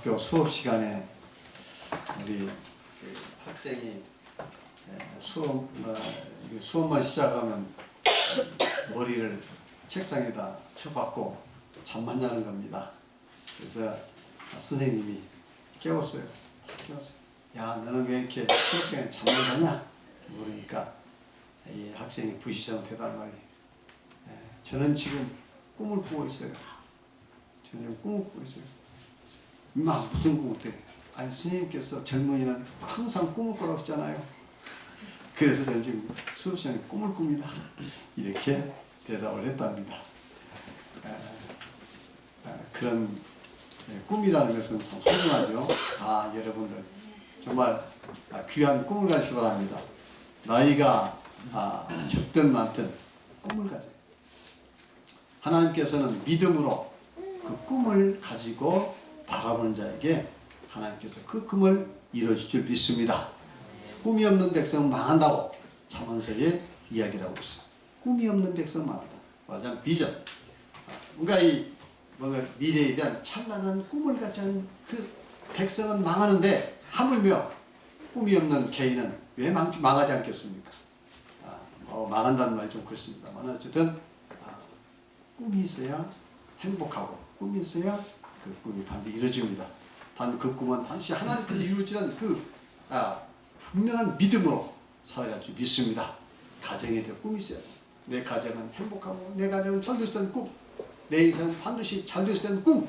학교 수업 시간에 우리 그 학생이 수업만 시작하면 머리를 책상에다 쳐박고 잠만 자는 겁니다. 그래서 선생님이 깨웠어요. 야, 너는 왜 이렇게 수업 시간에 잠만 자냐? 모르니까 이 학생이 부시처럼 대답한 말이, 저는 지금 꿈을 꾸고 있어요. 저는 꿈을 꾸고 있어요. 임마, 무슨 꿈을 꿔? 아니, 스님께서 젊은이는 항상 꿈을 꾸라고 했잖아요. 그래서 저는 지금 수업 시간에 꿈을 꿉니다. 이렇게 대답을 했답니다. 그런 꿈이라는 것은 참 소중하죠. 여러분들 정말 귀한 꿈을 가지시기 바랍니다. 나이가 적든 많든 꿈을 가져요. 하나님께서는 믿음으로 그 꿈을 가지고 바라보는 자에게 하나님께서 그 꿈을 이루어줄 줄 믿습니다. 꿈이 없는 백성은 망한다고 잠언서에 이야기를 하고 있어요. 꿈이 없는 백성은 망한다. 말하자면 비전. 뭔가 뭔가 미래에 대한 찬란한 꿈을 갖지 않은 그 백성은 망하는데, 하물며 꿈이 없는 개인은 왜 망하지 않겠습니까? 망한다는 말이 좀 그렇습니다만, 어쨌든 꿈이 있어야 행복하고, 꿈이 있어야 그 꿈이 반드시 이루어집니다. 단 그 꿈은 반드시 하나님께서 이루어지는 그 분명한 믿음으로 살아갈 줄 믿습니다. 가정에 대한 꿈이 있어야 돼요. 내 가정은 행복하고, 내 가정은 잘 될 수 있는 꿈, 내 인생은 반드시 잘 될 수 있는 꿈.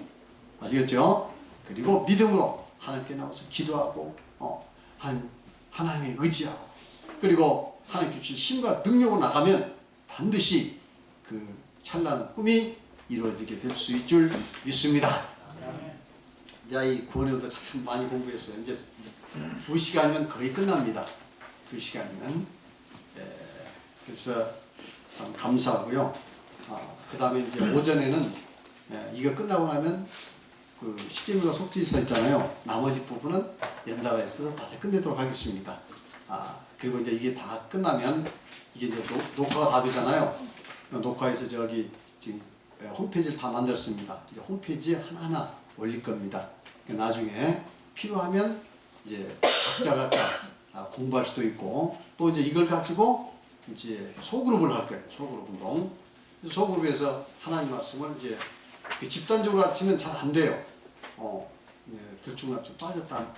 아시겠죠? 그리고 믿음으로 하나님께 나와서 기도하고, 하나님에 의지하고, 그리고 하나님께 주신 힘과 능력으로 나가면 반드시 그 찬란한 꿈이 이루어지게 될 수 있을 줄 믿습니다. 이 구원에도 참 많이 공부했어요. 이제 2시간이면 거의 끝납니다. 2시간이면. 그래서 참 감사하고요. 그 다음에 이제 오전에는 이거 끝나고 나면 그 십계명과 속죄일서 있잖아요. 나머지 부분은 연달아서 다시 끝내도록 하겠습니다. 그리고 이제 이게 다 끝나면 이게 이제 녹화가 다 되잖아요. 녹화해서 지금 홈페이지를 다 만들었습니다. 이제 홈페이지에 하나하나 올릴 겁니다. 나중에 필요하면 이제 각자 공부할 수도 있고, 또 이제 이걸 가지고 이제 소그룹을 할 거예요. 소그룹 운동. 소그룹에서 하나님 말씀을 이제 집단적으로 가르치면 잘 안 돼요. 들쭉날쭉 빠졌다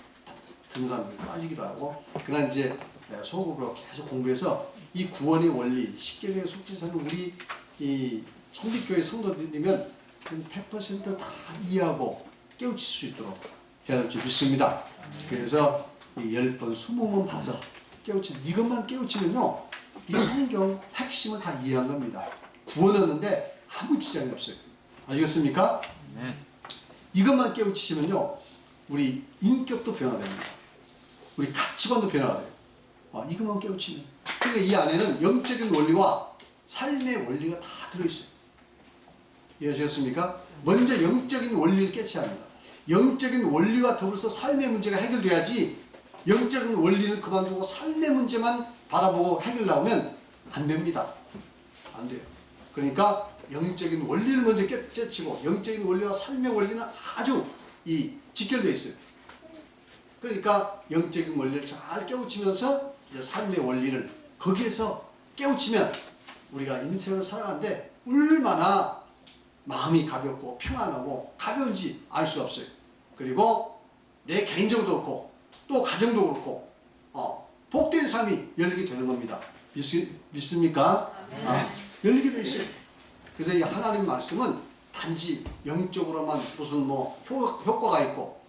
듣는 사람들이 빠지기도 하고. 그러나 이제 소그룹으로 계속 공부해서 이 구원의 원리, 십계명의 속죄서는 우리 이 천빛교회 성도들이면 100% 다 이해하고 깨우칠 수 있도록 해야 될 줄 믿습니다. 그래서 10번, 20번 봐서 이것만 깨우치면요, 이 성경 핵심을 다 이해한 겁니다. 구원 얻는데 아무 지장이 없어요. 아시겠습니까? 네. 이것만 깨우치시면요, 우리 인격도 변화됩니다. 우리 가치관도 변화가 돼요. 이것만 깨우치면. 그러니까 이 안에는 영적인 원리와 삶의 원리가 다 들어있어요. 이해하셨습니까? 먼저 영적인 원리를 깨쳐야 합니다. 영적인 원리와 더불어서 삶의 문제가 해결돼야지, 영적인 원리는 그만두고 삶의 문제만 바라보고 해결 나오면 안 됩니다. 안 돼요. 그러니까 영적인 원리를 먼저 깨치고, 영적인 원리와 삶의 원리는 아주 직결되어 있어요. 그러니까 영적인 원리를 잘 깨우치면서 이제 삶의 원리를 거기에서 깨우치면 우리가 인생을 살아가는데 얼마나 마음이 가볍고 평안하고 가벼운지 알 수 없어요. 그리고 내 개인적으로도 그렇고 또 가정도 그렇고 복된 삶이 열리게 되는 겁니다. 믿습니까? 열리게 되어 있어요. 그래서 이 하나님 말씀은 단지 영적으로만 무슨 효과가 있고,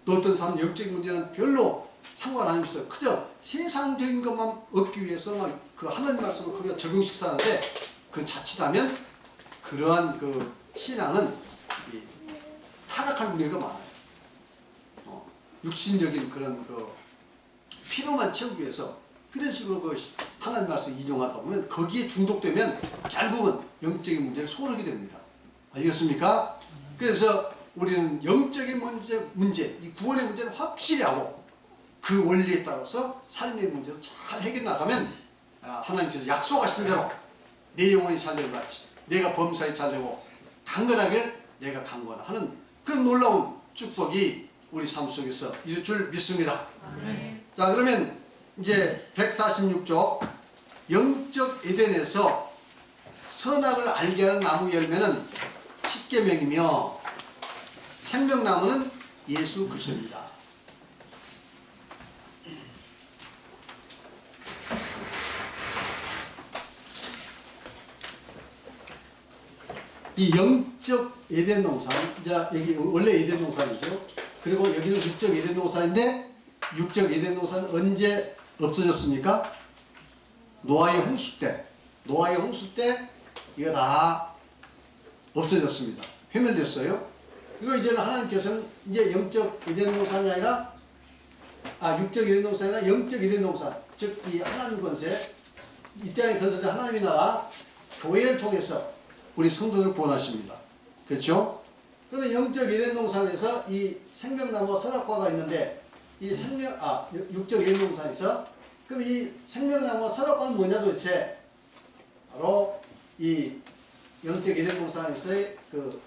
또 어떤 사람 영적인 문제는 별로 상관 안 있어요. 그저 세상적인 것만 얻기 위해서 그 하나님 말씀을 거기다 적용시키는데, 그 자칫하면 그러한 그 신앙은 타락할 우려가 많아요. 육신적인 그런 피로만 채우기 위해서 그런 식으로 하나님 말씀 인용하다 보면 거기에 중독되면 결국은 영적인 문제를 소홀하게 됩니다. 알겠습니까? 그래서 우리는 영적인 문제, 이 구원의 문제를 확실히 하고 그 원리에 따라서 삶의 문제를 잘 해결해 나가면 하나님께서 약속하신 대로 내 영혼이 잘 되는 것 같이 내가 범사에 잘 되고 강건하길 내가 강건하는 그런 놀라운 축복이 우리 삶 속에서 이룰 줄 믿습니다. 아멘. 자, 그러면 이제 146쪽 영적 에덴에서 선악을 알게 하는 나무 열매는 십계명이며 생명나무는 예수 그리스도입니다. 이 영적 에덴 동산, 이제 여기 원래 에덴 동산이죠. 그리고 여기는 육적 에덴 동산인데, 육적 에덴 동산은 언제 없어졌습니까? 노아의 홍수 때. 노아의 홍수 때 이거 다 없어졌습니다. 회멸됐어요. 그리고 이제는 하나님께서는 이제 영적 에덴 동산이 아니라, 육적 에덴 동산이 아니라 영적 에덴 동산, 즉 이 하나님 권세, 이 땅에 건설된 하나님의 나라 교회를 통해서 우리 성도를 구원하십니다. 그렇죠? 그러면 영적 에덴 동산에서 이 생명나무와 선악과가 있는데, 이 육적 에덴 동산에서, 그럼 이 생명나무와 선악과는 뭐냐 도대체? 바로 이 영적 에덴 동산에서의 그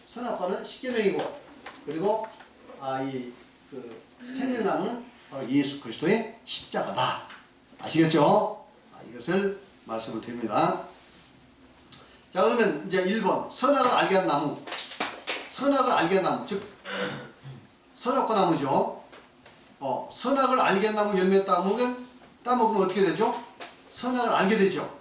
선악과는 십계명이고, 그리고 생명나무는 바로 예수 그리스도의 십자가다. 아시겠죠? 이것을 말씀을 드립니다. 자, 그러면 이제 1번 선악을 알게 한 나무. 선악을 알게 한 나무, 즉 선악과 나무죠. 선악을 알게 한 나무 열매 따먹으면 어떻게 되죠? 선악을 알게 되죠.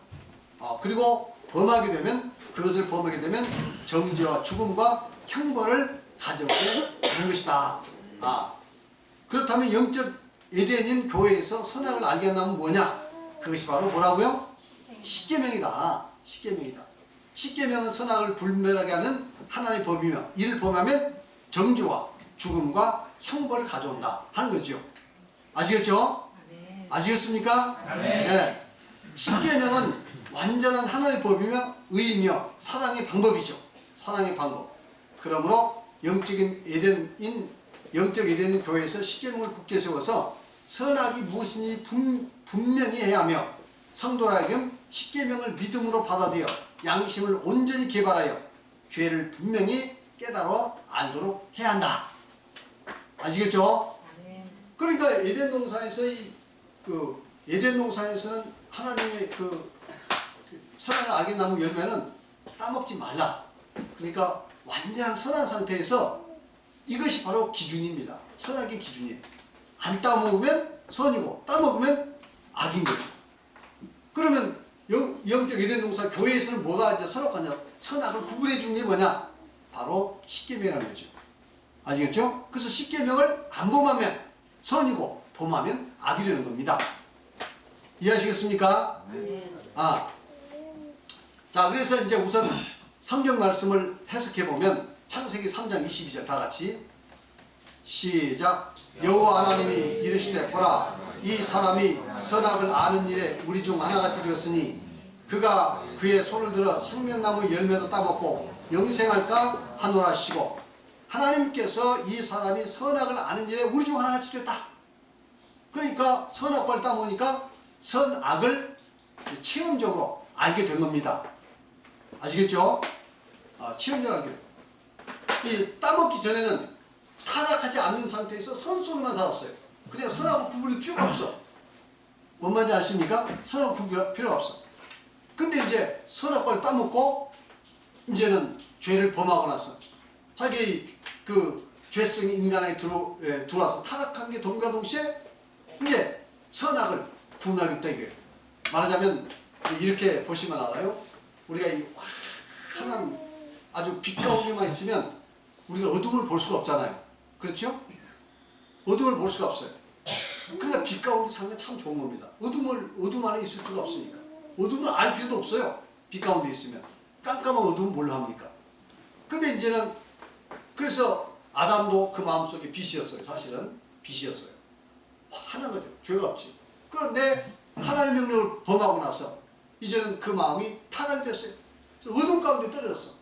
그리고 범하게 되면, 그것을 범하게 되면 정죄와 죽음과 형벌을 가져오게 되는 것이다. 그렇다면 영적 에덴인 교회에서 선악을 알게 한 나무는 뭐냐? 그것이 바로 뭐라고요? 십계명이다. 십계명이다. 십계명은 선악을 불멸하게 하는 하나님의 법이며, 이를 범하면 정죄와 죽음과 형벌을 가져온다 하는 거죠. 아시겠죠? 아멘. 아시겠습니까? 네. 십계명은 완전한 하나님의 법이며 의이며 사랑의 방법이죠. 사랑의 방법. 그러므로 영적인 에덴인 교회에서 십계명을 굳게 세워서 선악이 무엇인지 분명히 해야 하며, 성도라 하여금 십계명을 믿음으로 받아들여 양심을 온전히 개발하여 죄를 분명히 깨달아 알도록 해야 한다. 아시겠죠? 아멘. 그러니까 에덴 동산에서는 하나님의 선악을 알게 나무 열매는 따먹지 말라. 그러니까 완전한 선한 상태에서 이것이 바로 기준입니다. 선악의 기준이에요. 안 따먹으면 선이고 따먹으면 악인 거죠. 그러면 영적 에덴 동산 교회에서는 뭐가 이제 선악과냐? 선악을 구분해 주는 게 뭐냐? 바로 십계명이라는 거죠. 아시겠죠? 그래서 십계명을 안 범하면 선이고 범하면 악이 되는 겁니다. 이해하시겠습니까? 네. 자, 그래서 이제 우선 성경 말씀을 해석해 보면 창세기 3장 22절 다 같이 시작. 여호와 하나님이 이르시되 보라, 이 사람이 선악을 아는 일에 우리 중 하나같이 되었으니 그가 그의 손을 들어 생명나무 열매도 따먹고 영생할까 하노라 하시고, 하나님께서 이 사람이 선악을 아는 일에 우리 중 하나같이 됐다. 그러니까 선악과를 따먹으니까 선악을 체험적으로 알게 된 겁니다. 아시겠죠? 체험적으로 알게 된. 이 따먹기 전에는 타락하지 않는 상태에서 선속으로만 살았어요. 그냥 선하고 구분할 필요가 없어. 뭔 말인지 아십니까? 선하고 구분할 필요가 없어. 근데 이제 선악과를 따먹고 이제는 죄를 범하고 나서 자기 죄성이 인간에게 들어와서 타락한 게 동과 동시에 이제 선악을 구분하겠다 이거예요. 말하자면 이렇게 보시면 알아요. 우리가 이 환한 아주 빛 가운데만 있으면 우리가 어둠을 볼 수가 없잖아요. 그렇죠? 어둠을 볼 수가 없어요. 그러니까 빛 가운데 사는 건 참 좋은 겁니다. 어둠 안에 있을 필요가 없으니까. 어둠을 알 필요도 없어요. 빛 가운데 있으면. 깜깜한 어둠은 뭘 합니까? 근데 이제는 그래서 아담도 그 마음속에 빛이었어요. 사실은 빛이었어요. 화난 거죠. 죄가 없지. 그런데 하나님의 명령을 범하고 나서 이제는 그 마음이 타락이 됐어요. 그래서 어둠 가운데 떨어졌어.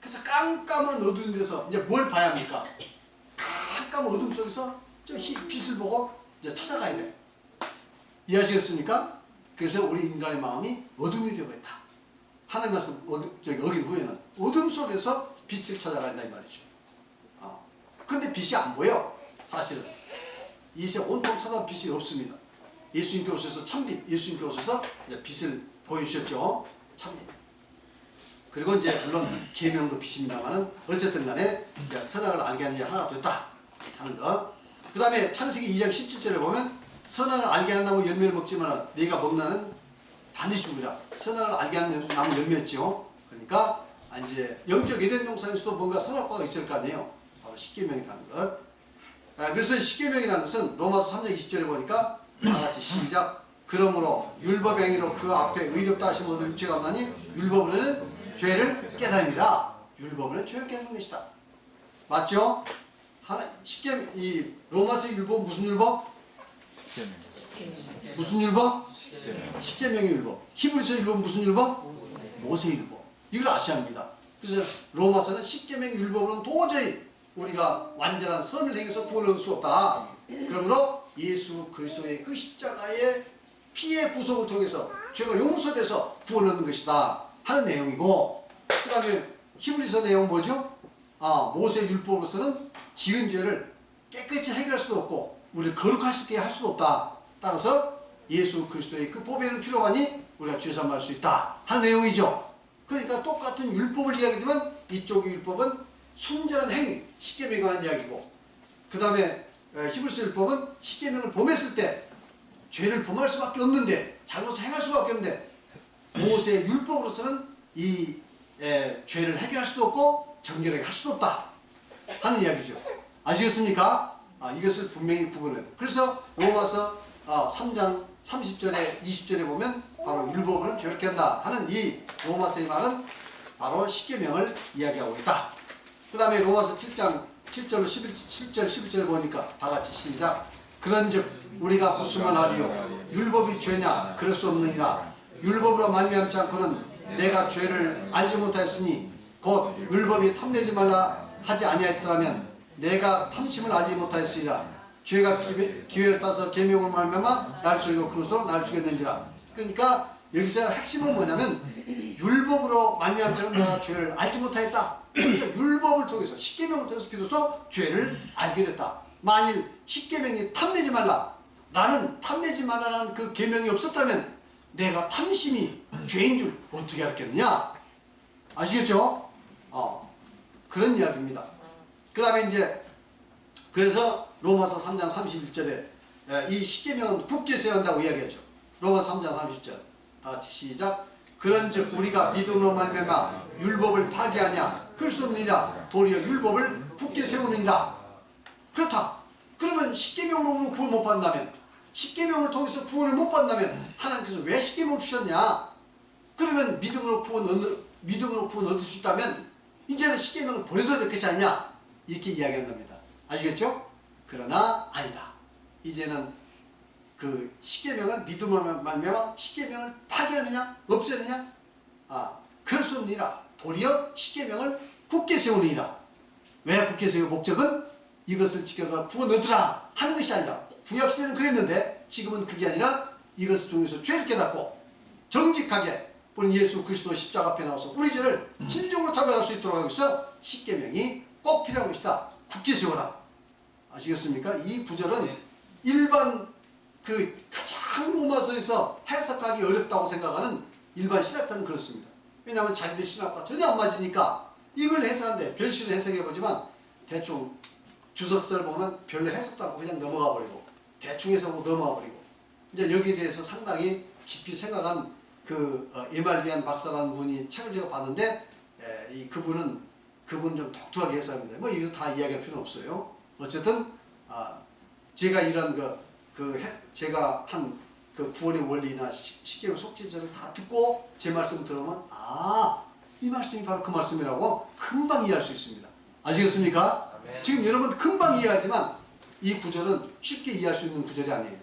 그래서 깜깜한 어둠 데서 이제 뭘 봐야 합니까? 깜깜한 어둠 속에서 저 빛을 보고 이제 찾아가야 돼. 이해하시겠습니까? 그래서 우리 인간의 마음이 어둠이 되어버렸다. 하나님 말씀 어긴 후에는 어둠 속에서 빛을 찾아간다 이 말이죠. 근데 빛이 안 보여. 사실은 이 세상 온통 쳐다본 빛이 없습니다. 예수님께 오셔서 참빛, 예수님께 오셔서 이제 빛을 보여주셨죠. 참빛. 그리고 이제 물론 계명도 빛입니다만은 어쨌든 간에 이제 선악을 알게 하는 게 하나가 됐다 하는 거. 그 다음에 창세기 2장 17절에 보면 선악을 알게 하는 나무 열매를 먹지만 네가 먹나는 반드시 죽으리라. 선악을 알게 하는 나무 열매였죠. 그러니까 이제 영적 에덴 동산에서도 뭔가 선악과가 있을 거 아니에요. 바로 십계명이라는 것. 그래서 십계명이라는 것은 로마서 3장 20절에 보니까 다같이 시작. 그러므로 율법 행위로 그 앞에 의롭다 하신 모든 육체가 없나니 율법으로는 죄를 깨달음이라. 율법으로는 죄를 깨닫는 것이다. 맞죠? 십계명, 이 로마서 율법 무슨 율법? 무슨 율법? 십계명의 율법. 히브리서 율법 무슨 율법? 모세의 율법. 이걸 아셔야 합니다. 그래서 로마서는 십계명의 율법으로는 도저히 우리가 완전한 선을 행해서 구원을 얻을 수 없다. 그러므로 예수 그리스도의 그 십자가의 피의 구속을 통해서 죄가 용서돼서 구원을 얻는 것이다 하는 내용이고, 그 다음에 히브리서 내용은 뭐죠? 모세 율법으로서는 지은 죄를 깨끗이 해결할 수도 없고 우리를 거룩하게 할 수도 없다. 따라서 예수 그리스도의 그 보배는 필요하니 우리가 죄사함할 수 있다 하는 내용이죠. 그러니까 똑같은 율법을 이야기하지만 이쪽의 율법은 순전한 행위, 십계명에 관한 이야기고, 그 다음에 히브리서 율법은 십계명을 범했을 때 죄를 범할 수밖에 없는데, 잘못을 행할 수밖에 없는데, 모세의 율법으로서는 이 죄를 해결할 수도 없고 정결하게 할 수도 없다 하는 이야기죠. 아시겠습니까? 이것을 분명히 구분해요. 그래서 로마서 3장 30절에 20절에 보면 바로 율법으로는 죄롭게 한다 하는 이 로마서의 말은 바로 십계명을 이야기하고 있다. 그 다음에 로마서 7장 7절로 7절 11절을 보니까 다같이 시작. 그런즉 우리가 무슨 말 하리요? 율법이 죄냐? 그럴 수 없느니라. 율법으로 말미암지 않고는 내가 죄를 알지 못하였으니 곧 율법이 탐내지 말라 하지 아니하였더라면 내가 탐심을 알지 못하였으리라. 죄가 기회를 따서 계명을 말미암아 날 죽이고 그것으로 날 죽였는지라. 그러니까 여기서 핵심은 뭐냐면 율법으로 말미암지 않고 내가 죄를 알지 못하였다. 그러니까 율법을 통해서 십계명을 통해서 비로소 죄를 알게 됐다. 만일 십계명이 탐내지 말라 라는 탐내지 말라는 그 계명이 없었다면 내가 탐심이 죄인 줄 어떻게 알겠느냐? 아시겠죠? 그런 이야기입니다. 그 다음에 이제 그래서 로마서 3장 31절에 이 십계명은 굳게 세워야 한다고 이야기하죠. 로마서 3장 30절 다같이 시작. 그런즉 우리가 믿음으로 말미암아 율법을 파기하냐? 그럴 수 없느니라. 도리어 율법을 굳게 세우느니라. 그렇다. 그러면 십계명으로 구원 못 받는다면, 십계명을 통해서 구원을 못 받는다면 하나님께서 왜 십계명을 주셨냐? 그러면 믿음으로 구원 얻을 수 있다면 이제는 십계명을 버려도 될 것이 아니냐? 이렇게 이야기하는 겁니다. 아시겠죠? 그러나 아니다. 이제는 그 십계명을 믿음으로 말미암아 십계명을 파기하느냐? 없애느냐? 그럴 수 없느니라. 도리어 십계명을 굳게 세우느니라. 왜 굳게 세우? 목적은 이것을 지켜서 구원 얻으라 하는 것이 아니라, 구약시대는 그랬는데 지금은 그게 아니라 이것을 통해서 죄를 깨닫고 정직하게 우리 예수 그리스도 십자가 앞에 나와서 우리 죄를 진정으로 자백할 수 있도록 하기 위해서 십계명이 꼭 필요한 것이다. 굳게 세워라. 아시겠습니까? 이 구절은 일반 그 가장 로마서에서 해석하기 어렵다고 생각하는 일반 신학자는 그렇습니다. 왜냐하면 자기들 신학과 전혀 안 맞으니까 이걸 해석하는데 별실을 해석해보지만 대충 주석서를 보면 별로 해석도 않고 그냥 넘어가 버리고 대충 해석하고 넘어가 버리고, 이제 여기에 대해서 상당히 깊이 생각한 그 에말디안 박사라는 분이 책을 제가 봤는데 그분은 좀 독특하게 해석합니다. 뭐 이거 다 이야기할 필요는 없어요. 어쨌든 제가 이런 제가 한 그 구원의 원리나 십계명 속죄절을 다 듣고 제 말씀을 들으면 이 말씀이 바로 그 말씀이라고 금방 이해할 수 있습니다. 아시겠습니까? 아멘. 지금 여러분 금방 이해하지만 이 구절은 쉽게 이해할 수 있는 구절이 아니에요.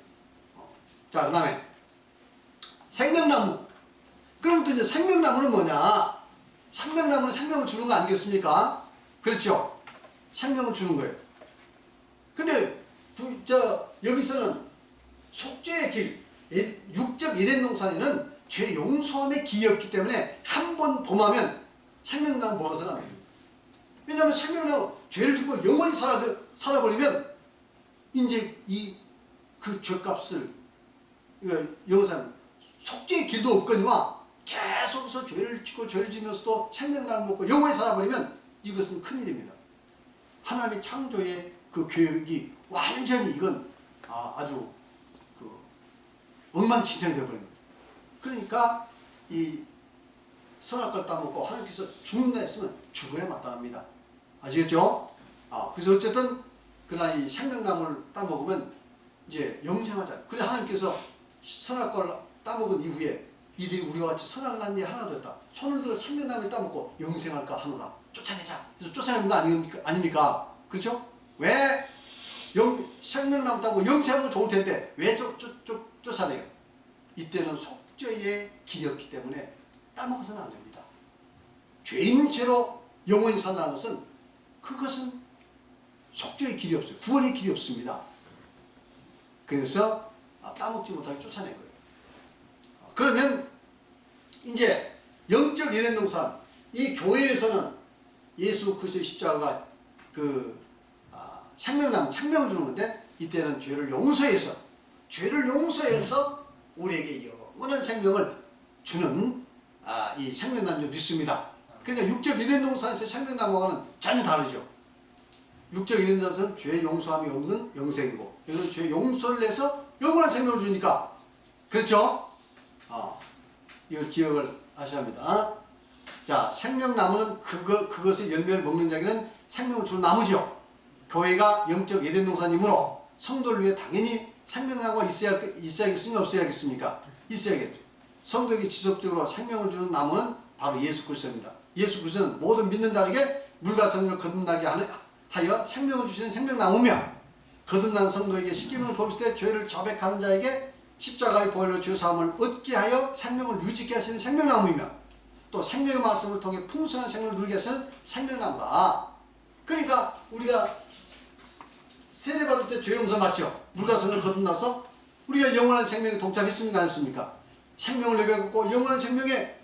자, 그 다음에 생명나무. 그럼 또 이제 생명나무는 뭐냐? 생명나무는 생명을 주는 거 아니겠습니까? 그렇죠? 생명을 주는 거예요. 근데 여기서는 속죄의 길, 육적 에덴 동산에는 죄 용서함의 길이 없기 때문에 한 번 범하면 생명나무 먹어서는 안 됩니다. 왜냐하면 생명나무 죄를 짓고 영원히 살아버리면 이제 그 죄값을 여기서는 속죄의 길도 없거니와 계속해서 죄를 짓고 죄를 지면서도 생명나를 먹고 영원히 살아버리면 이것은 큰일입니다. 하나님의 창조의 그 교육이 완전히 이건 아주 엉망진창이 되어버립니다. 그러니까 이 선악과를 따먹고 하나님께서 죽는다 했으면 죽어야 마땅합니다. 아시겠죠? 그래서 어쨌든 그러나 이 생명나무를 따먹으면 이제 영생하잖아요. 그래서 하나님께서 선악과를 따먹은 이후에 이들이 우리와 같이 선악을 한 일 하나도 없다. 손을 들어 생명나무를 따먹고 영생할까 하노라. 쫓아내자. 그래서 쫓아내는 거 아닙니까? 그렇죠? 왜 생명나무 따먹고 영생하면 좋을 텐데 왜 쫓아내요? 이때는 속죄의 길이었기 때문에 따먹어서는 안 됩니다. 죄인 죄로 영원히 산다는 것은 그것은 속죄의 길이 없어요. 구원의 길이 없습니다. 그래서 따먹지 못하게 쫓아낸 거예요. 그러면 이제 영적 예된 동산, 이 교회에서는 예수 그리스도의 십자가가 생명나무, 생명을 주는 건데 이때는 죄를 용서해서 우리에게 영원한 생명을 주는 이 생명나무를 믿습니다. 그러니까 육적 예된 동산에서 생명나무와는 전혀 다르죠. 육적 예된 동산은 죄 용서함이 없는 영생이고 여기는 죄 용서를 해서 영원한 생명을 주니까 그렇죠? 이걸 기억을 하셔야 합니다. 자, 생명나무는 그것의 열매를 먹는 자에게는 생명을 주는 나무죠. 교회가 영적 예된 동산이므로 성도를 위해 당연히 생명나무가 있어야겠습니까? 없어야겠습니까? 있어야겠죠. 성도에게 지속적으로 생명을 주는 나무는 바로 예수 그리스도입니다. 예수 그리스도는 모든 믿는 자에게 물과 생명을 거듭나게 하여 생명을 주시는 생명나무며 거듭난 성도에게 십계명을 범실 때 죄를 자백하는 자에게 십자가의 보혈로 죄사함을 얻게 하여 생명을 유지케 하시는 생명나무이며 또 생명의 말씀을 통해 풍성한 생명을 누리게 하시는 생명나무다. 그러니까 우리가 세례받을 때 죄 용서 맞죠? 물과 성령을 거듭나서 우리가 영원한 생명에 동참했습니까? 안 했습니까? 생명을 내뱉고 영원한 생명에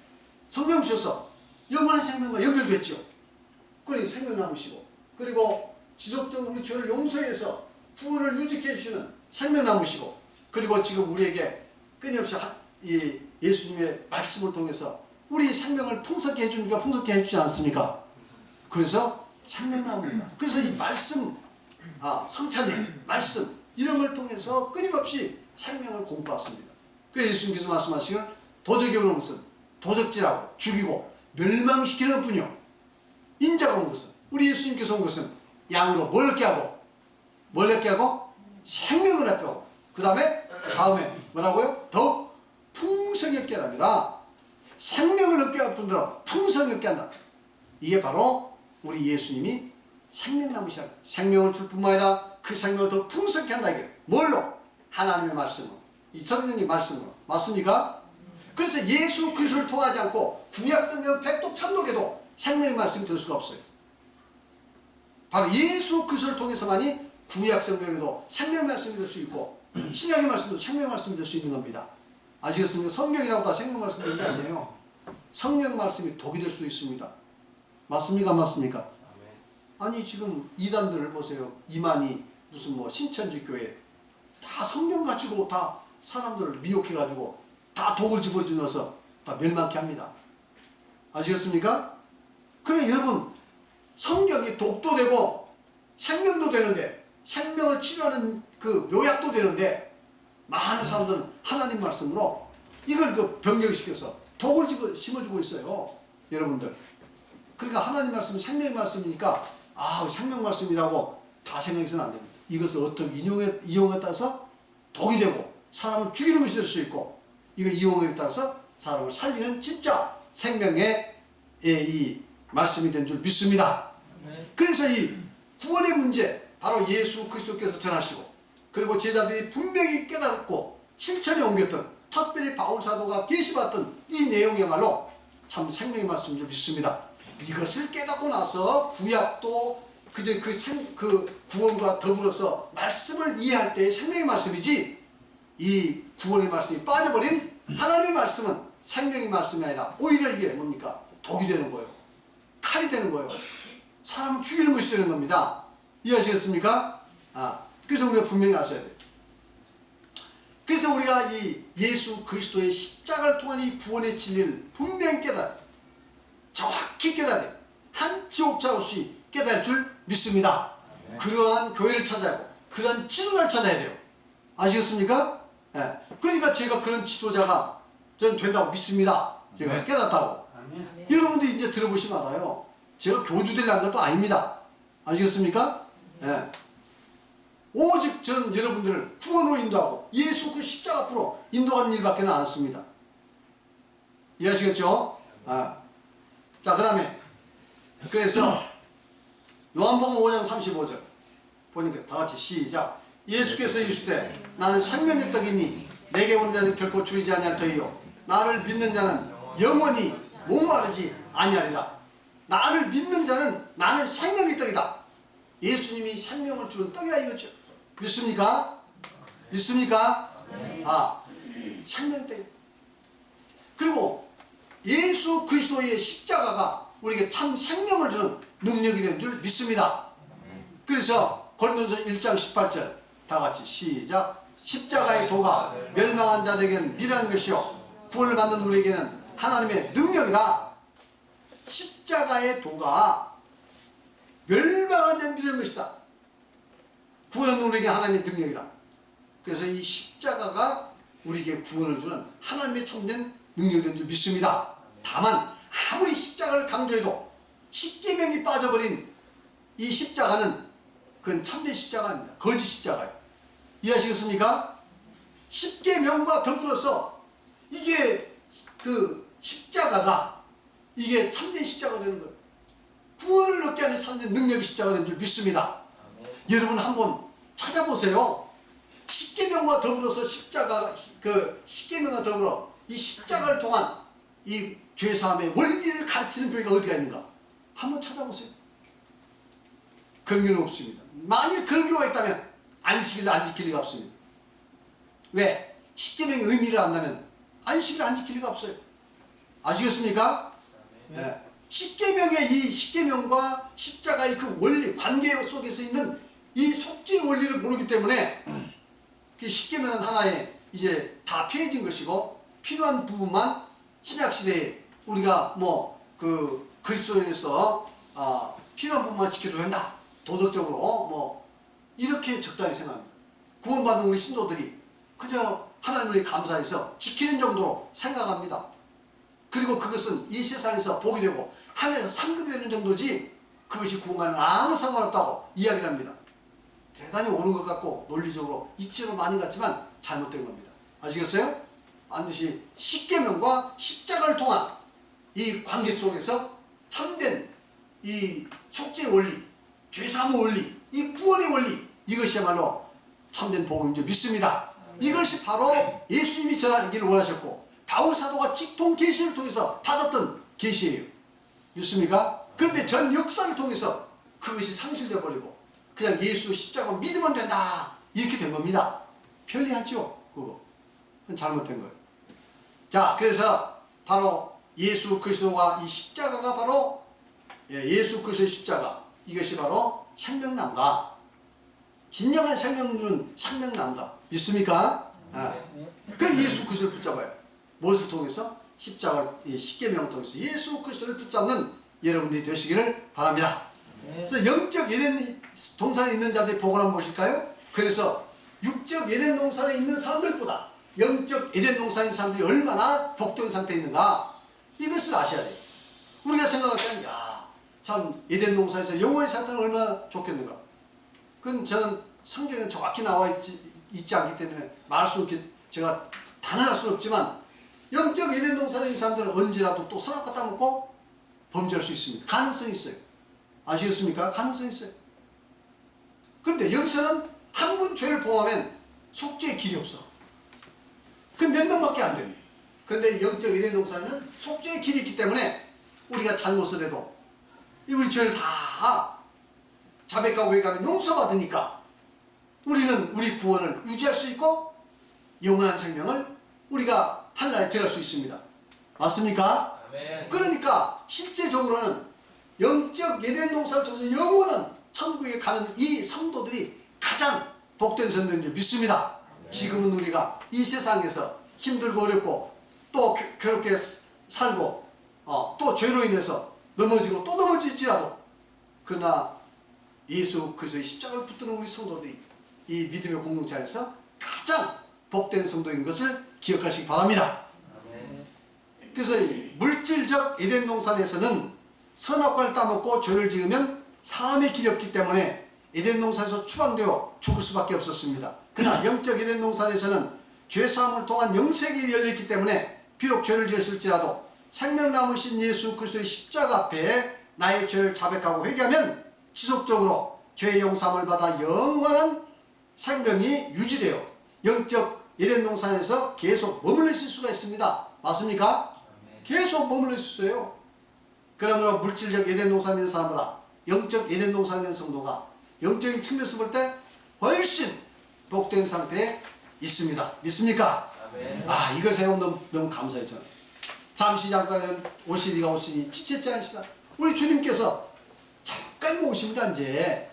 성령 주셔서 영원한 생명과 연결됐죠. 그러니 생명나무시고 그리고 지속적으로 우리 죄를 용서해서 구원을 유지케 해주시는 생명나무시고 그리고 지금 우리에게 끊임없이 이 예수님의 말씀을 통해서 우리 생명을 풍성케 해주니까 풍성케 해주지 않습니까? 그래서 생명나무입니다. 그래서 이 말씀, 성찬의 말씀 이런 걸 통해서 끊임없이 생명을 공부했습니다. 그래서 예수님께서 말씀하시길 도적이 오는 것은 도적질하고 죽이고 멸망시키는 뿐이요 인자가 온 것은 우리 예수님께서 온 것은 양으로 뭘 얻게 하고 생명을 얻게 하고 그 다음에 뭐라고요? 더욱 풍성히 얻게 하라. 생명을 얻게 할 뿐더러 풍성히 얻게 한다. 이게 바로 우리 예수님이 생명나무시라. 생명을 줄 뿐만 아니라 그 생명을 더 풍성히 한다. 이게 뭘로? 하나님의 말씀으로, 이 성령의 말씀으로. 맞습니까? 그래서 예수 그리스도를 통하지 않고 구약 성경 백독 천독에도 생명의 말씀이 될 수가 없어요. 바로 예수 그리스도를 통해서만이 구약 성경에도 생명의 말씀이 될 수 있고 신약의 말씀도 생명의 말씀이 될 수 있는 겁니다. 아시겠습니까? 성경이라고 다 생명 말씀이 되는 게 아니에요. 성령 말씀이 독이 될 수도 있습니다. 맞습니까? 안 맞습니까? 아니 지금 이단들을 보세요. 이만희 무슨 뭐 신천지 교회 다 성경 가지고 다 사람들을 미혹해가지고 다 독을 집어넣어서 다 멸망케 합니다. 아시겠습니까? 그래 여러분 성경이 독도 되고 생명도 되는데 생명을 치료하는 그 묘약도 되는데 많은 사람들은 하나님 말씀으로 이걸 변경시켜서 독을 심어주고 있어요. 여러분들. 그러니까 하나님 말씀은 생명의 말씀이니까 생명 말씀이라고 다 생각해서는 안 됩니다. 이것을 어떻게 이용에 따라서 독이 되고 사람을 죽이는 것이 될 수 있고 이거 이용에 따라서 사람을 살리는 진짜 생명의 이 말씀이 된 줄 믿습니다. 그래서 이 구원의 문제 바로 예수 그리스도께서 전하시고 그리고 제자들이 분명히 깨닫고 실천에 옮겼던 특별히 바울 사도가 계시받던 이 내용이야말로 참 생명의 말씀인 줄 믿습니다. 이것을 깨닫고 나서 구약도 그 구원과 더불어서 말씀을 이해할 때의 생명의 말씀이지 이 구원의 말씀이 빠져버린 하나님의 말씀은 생명의 말씀이 아니라 오히려 이게 뭡니까? 독이 되는 거예요. 칼이 되는 거예요. 사람을 죽이는 것이 되는 겁니다. 이해하시겠습니까? 그래서 우리가 분명히 아셔야 돼요. 그래서 우리가 이 예수 그리스도의 십자가를 통한 이 구원의 진리를 분명히 정확히 깨달아야 돼요. 한 지옥자 없이 깨달을 줄 믿습니다. 그러한 교회를 찾아야 하고 그러한 지도자를 찾아야 돼요. 아시겠습니까? 그러니까 제가 그런 지도자가 저는 된다고 믿습니다. 제가 깨닫다고. 여러분들 이제 들어보시면 알아요. 제가 교주 되려는 것도 아닙니다. 아시겠습니까? 오직 저는 여러분들을 구원으로 인도하고 예수 그 십자가 앞으로 인도하는 일밖에 안 했습니다. 이해하시겠죠? 자, 그 다음에 그래서 요한복음 5장 35절 보니까 다 같이 시작. 예수께서 이르시되 나는 생명의 떡이니 내게 오는 자는 결코 줄이지 아니할 터이요 나를 믿는 자는 영원히 목마르지 아니하리라. 나를 믿는 자는 나는 생명의 떡이다. 예수님이 생명을 주는 떡이라 이거죠. 믿습니까? 믿습니까? 생명의 떡. 그리고 예수 그리스도의 십자가가 우리에게 참 생명을 주는 능력이 되는 줄 믿습니다. 그래서 고린도전서 1장 18절 다 같이 시작. 십자가의 도가 멸망한 자들에게는 미련한 것이요 구원을 받는 우리에게는 하나님의 능력이라. 십자가의 도가 멸망한 자는 미련한 것이다. 구원은 우리에게 하나님의 능력이라. 그래서 이 십자가가 우리에게 구원을 주는 하나님의 참된 능력이 되는 줄 믿습니다. 다만 아무리 십자가를 강조해도 십계명이 빠져버린 이 십자가는 그건 참된 십자가 아닙니다. 거짓 십자가예요. 이해하시겠습니까? 십계명과 더불어서 이게 그 십자가가 이게 참된 십자가 되는 거예요. 구원을 얻게 하는 참된 능력이 십자가 되는 줄 믿습니다. 여러분 한번 찾아보세요. 십계명과 더불어서 십자가가 그 십계명과 더불어 이 십자가를 통한 이 죄사함의 원리를 가르치는 교회가 어디가 있는가? 한번 찾아보세요. 그런 교회는 없습니다. 만일 그런 교회가 있다면 안식일을 안 지킬 리가 없습니다. 왜? 십계명의 의미를 안다면 안식일을 안 지킬 리가 없어요. 아시겠습니까? 십계명의 이 십계명과 십자가의 그 원리 관계 속에서 있는 이 속죄의 원리를 모르기 때문에 그 십계명은 하나의 이제 다 폐해진 것이고 필요한 부분만 신약시대에 우리가 뭐 그 그리스도인에서 필요한 부분만 지켜도 된다. 도덕적으로 뭐 이렇게 적당히 생각합니다. 구원받은 우리 신도들이 그저 하나님을 감사해서 지키는 정도로 생각합니다. 그리고 그것은 이 세상에서 복이 되고 하늘에서 상급이 되는 정도지 그것이 구원과는 아무 상관없다고 이야기를 합니다. 대단히 옳은 것 같고 논리적으로 이치로 많이 같지만 잘못된 겁니다. 아시겠어요? 반드시 십계명과 십자가를 통한 이 관계 속에서 참된 이 속죄의 원리, 죄사함의 원리, 이 구원의 원리, 이것이야말로 참된 복음인 줄 믿습니다. 이것이 바로 예수님이 전하기를 원하셨고 바울 사도가 직통 계시를 통해서 받았던 계시예요. 믿습니까? 그런데 전 역사를 통해서 그것이 상실되어 버리고 그냥 예수 십자가 믿으면 된다 이렇게 된 겁니다. 편리하죠? 그거 그건 잘못된 거예요. 자, 그래서 바로 예수 그리스도가 이 십자가가 바로 예수 그리스도의 십자가 이것이 바로 생명나무다. 진정한 생명은 생명나무다. 믿습니까? 그 예수 그리스도를 붙잡아요. 무엇을 통해서? 십자가 십계명을 통해서 예수 그리스도를 붙잡는 여러분들이 되시기를 바랍니다. 그래서 영적 에덴 동산에 있는 자들이 복을 한번 보실까요? 그래서 육적 에덴 동산에 있는 사람들보다 영적 에덴 동산에 있는 사람들이 얼마나 복된 상태에 있는가 이것을 아셔야 돼요. 우리가 생각할 때는 야, 참 에덴 동산에서 영혼의 상태는 얼마나 좋겠는가. 그건 저는 성경에 정확히 나와 있지 않기 때문에 말할 수 없게 제가 단언할 수는 없지만 영적 에덴 동산에 있는 사람들은 언제라도 또 선악과 따먹고 범죄할 수 있습니다. 가능성이 있어요. 아시겠습니까? 가능성이 있어요. 그런데 여기서는 한 번 죄를 범하면 속죄의 길이 없어. 그 몇 명밖에 안 됩니다. 그런데 영적 에덴 동산에는 속죄의 길이 있기 때문에 우리가 잘못을 해도 우리 죄를 다 자백하고 회개하면 용서받으니까 우리는 우리 구원을 유지할 수 있고 영원한 생명을 우리가 하늘나라에 들어갈 수 있습니다. 맞습니까? 아멘. 그러니까 실제적으로는 영적 예된 농사를 통해서 영원한 천국에 가는 이 성도들이 가장 복된 성도인 줄 믿습니다. 지금은 우리가 이 세상에서 힘들고 어렵고 또 괴롭게 살고 또 죄로 인해서 넘어지고 또 넘어질지라도 그러나 예수 그리스도의 십자가를 붙드는 우리 성도들이 이 믿음의 공동체 안에서 가장 복된 성도인 것을 기억하시기 바랍니다. 그래서 물질적 에덴 동산에서는 선악과를 따먹고 죄를 지으면 사함의 길이 없기 때문에 에덴 동산에서 추방되어 죽을 수밖에 없었습니다. 그러나 영적 에덴 동산에서는 죄사함을 통한 영생이 열렸기 때문에 비록 죄를 지었을지라도 생명나무신 예수 그리스도의 십자가 앞에 나의 죄를 자백하고 회개하면 지속적으로 죄의 용서함을 받아 영원한 생명이 유지되어 영적 에덴 동산에서 계속 머물러 있을 수가 있습니다. 맞습니까? 계속 머물러 있어요. 그러므로 물질적 에덴 동산에 있는 사람보다 영적 에덴 동산에 있는 성도가 영적인 측면에서 볼 때 훨씬 복된 상태에 있습니다. 믿습니까? 이걸 생각하면 너무 감사해요. 저는. 잠시 잠깐 오시리가 오시니 지체치 않으시다. 우리 주님께서 잠깐 오십니다. 이제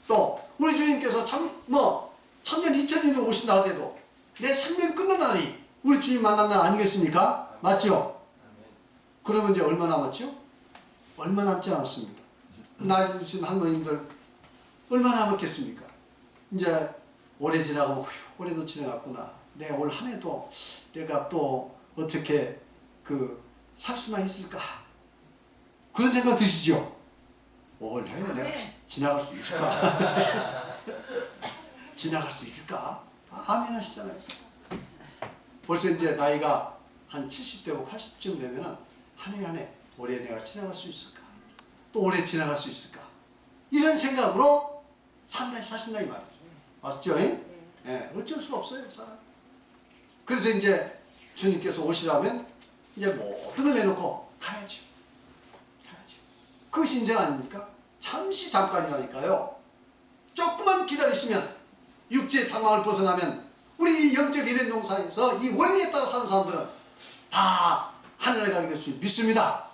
또 우리 주님께서 천년 2000년에 오신다 하더라도 내 생명이 끝나나니 우리 주님 만난 날 아니겠습니까? 맞죠? 그러면 이제 얼마 남았죠? 얼마 남지 않았습니다. 나이 드신 할머님들 얼마 남았겠습니까? 이제 올해 지나가면 올해도 지나갔구나. 내가 올 한 해도 내가 또 어떻게 살 수만 있을까? 그런 생각 드시죠? 올 해 내가 지나갈 수 있을까? 지나갈 수 있을까? 아멘 하시잖아요. 벌써 이제 나이가 한 70대고 80쯤 되면은 한 해 한 해 올해 내가 지나갈 수 있을까? 또 올해 지나갈 수 있을까? 이런 생각으로 사신다 이 말이죠. 맞죠? 예, 어쩔 수가 없어요, 사람. 그래서 이제 주님께서 오시라면 이제 모든 걸 내놓고 가야죠. 그것이 인생 아닙니까? 잠깐이라니까요. 조금만 기다리시면 육체의 장막을 벗어나면 우리 영적 에덴 동산에서 이 원리에 따라 사는 사람들은 다 하늘에 가게 될 수 믿습니다.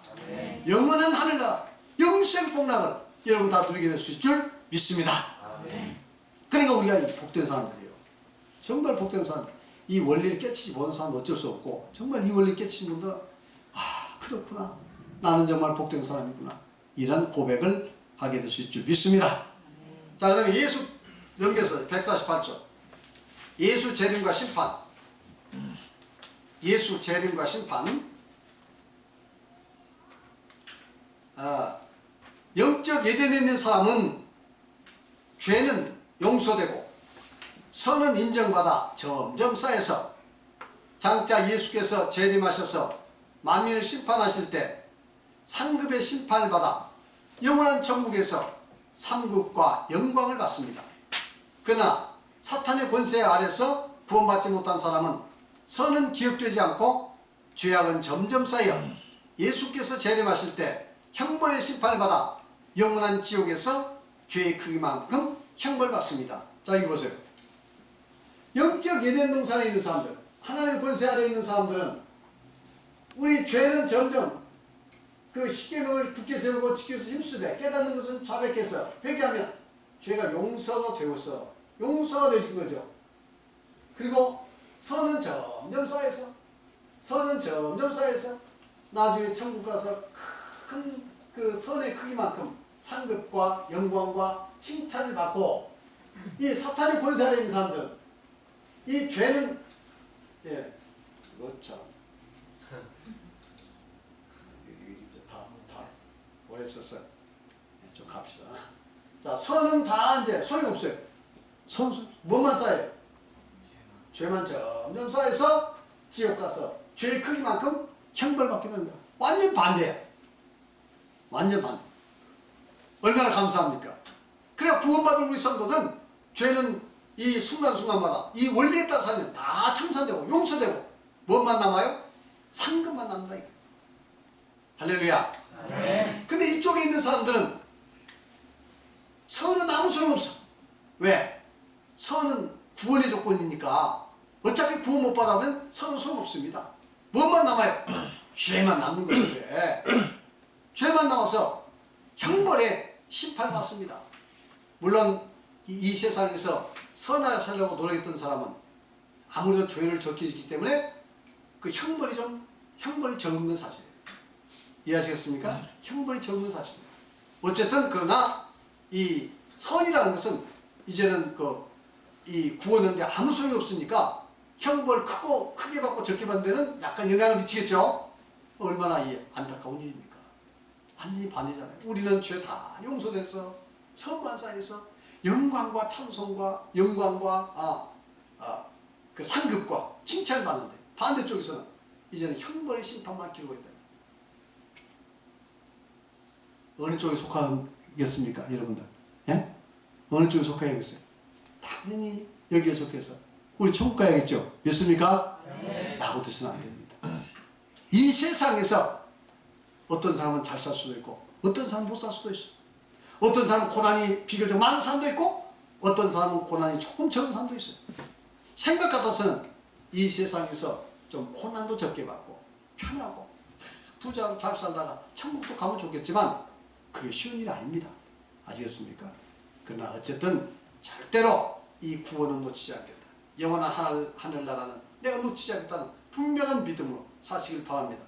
영원한 하늘나라 영생 복락을 여러분 다 누리게 될 수 있을 줄 믿습니다. 그러니까 우리가 이 복된 사람들이에요. 정말 복된 사람들. 이 원리를 깨치지 못한 사람은 어쩔 수 없고 정말 이 원리를 깨치신 분들은 그렇구나. 나는 정말 복된 사람이구나. 이런 고백을 하게 될 수 있을 줄 믿습니다. 자, 그 다음에 예수 넘겨서 148조 예수 재림과 심판. 예수 재림과 심판. 영적 에덴에 있는 사람은 죄는 용서되고 선은 인정받아 점점 쌓여서 장차 예수께서 재림하셔서 만민을 심판하실 때 상급의 심판을 받아 영원한 천국에서 상급과 영광을 받습니다. 그러나 사탄의 권세 아래서 구원받지 못한 사람은 선은 기억되지 않고 죄악은 점점 쌓여 예수께서 재림하실 때 형벌의 심판을 받아 영원한 지옥에서 죄의 크기만큼 형벌받습니다. 자, 이거 보세요. 영적 에덴 동산에 있는 사람들, 하나님의 권세 아래에 있는 사람들은 우리 죄는 점점 그 십계명을 굳게 세우고 지켜서 힘쓰되 깨닫는 것은 자백해서 회개하면 죄가 용서가 되어서 용서가 되어진 거죠. 그리고 선은 점점 쌓여서 나중에 천국 가서 큰 그 선의 크기만큼 상급과 영광과 칭찬을 받고 이 사탄의 권세 아래에 있는 사람들 이 죄는 그렇죠. 다 오래 썼어요. 좀 갑시다. 자, 선은 다 이제 소용없어요. 뭐만 쌓여요? 죄만 점점 쌓여서 지옥 가서 죄의 크기만큼 형벌받게 되는 거야. 완전 반대야. 완전 반대. 얼마나 감사합니까? 그래 구원받은 우리 성도는 죄는 이 순간순간마다 이 원리에 따라 살면 다 청산되고 용서되고 뭐만 남아요? 상급만 남는다 이거. 할렐루야. 근데 이쪽에 있는 사람들은 선은 아무 소용없어. 왜? 선은 구원의 조건이니까 어차피 구원 못 받으면 선은 소용없습니다. 뭐만 남아요? 죄만 남는 거예요. 죄만 남아서 형벌의 심판받습니다. 물론 이 세상에서 선하게 살려고 노력했던 사람은 아무래도 죄를 적게 짓기 때문에 그 형벌이 적은 건 사실이에요. 이해하시겠습니까? 형벌이 적은 건 사실이에요. 어쨌든 그러나 이 선이라는 것은 이제는 이 구원하는데 아무 소용이 없으니까 형벌 크게 받고 적게 받는 데는 약간 영향을 미치겠죠. 얼마나 이 안타까운 일입니까? 완전히 반대잖아요. 우리는 죄 다 용서돼서 선만 쌓여서 영광과 찬송과 영광과 그 상급과 칭찬을 받는데, 반대쪽에서는 이제는 형벌의 심판만 기르고 있다. 어느 쪽에 속하겠습니까, 여러분들? 예? 어느 쪽에 속하겠어요? 당연히 여기에 속해서 우리 천국 가야겠죠. 믿습니까? 네. 라고 드시면 안 됩니다. 이 세상에서 어떤 사람은 잘 살 수도 있고 어떤 사람은 못 살 수도 있어요. 어떤 사람은 고난이 비교적 많은 사람도 있고 어떤 사람은 고난이 조금 적은 사람도 있어요. 생각 같아서는 이 세상에서 좀 고난도 적게 받고 편하고 부자로 잘 살다가 천국도 가면 좋겠지만 그게 쉬운 일이 아닙니다. 아시겠습니까? 그러나 어쨌든 절대로 이 구원은 놓치지 않겠다. 영원한 하늘나라는 내가 놓치지 않겠다는 분명한 믿음으로 사시길 바랍니다.